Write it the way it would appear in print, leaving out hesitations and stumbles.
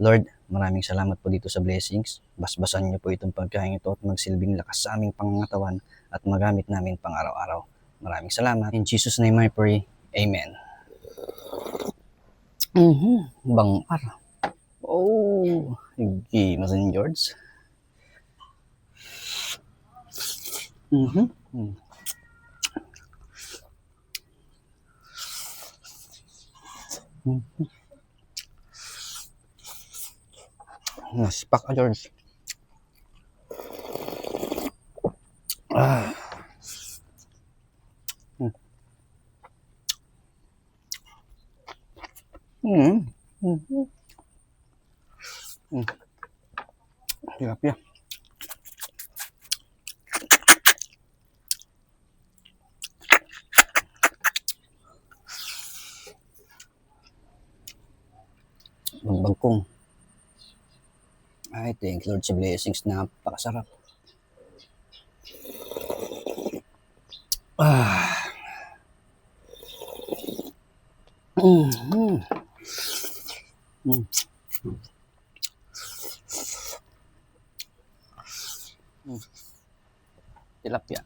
Lord, maraming salamat po dito sa blessings. Basbasan niyo po itong pagkain ito at magsilbing lakas sa aming pangangatawan at magamit namin pang araw-araw. Maraming salamat. In Jesus' name I pray. Amen. Bangar. Oh, hindi na St. George. Nasipak ka, George. Tilapia. Bangkong. Ay, thank you Lord sa blessings. Napakasarap. Tilapia.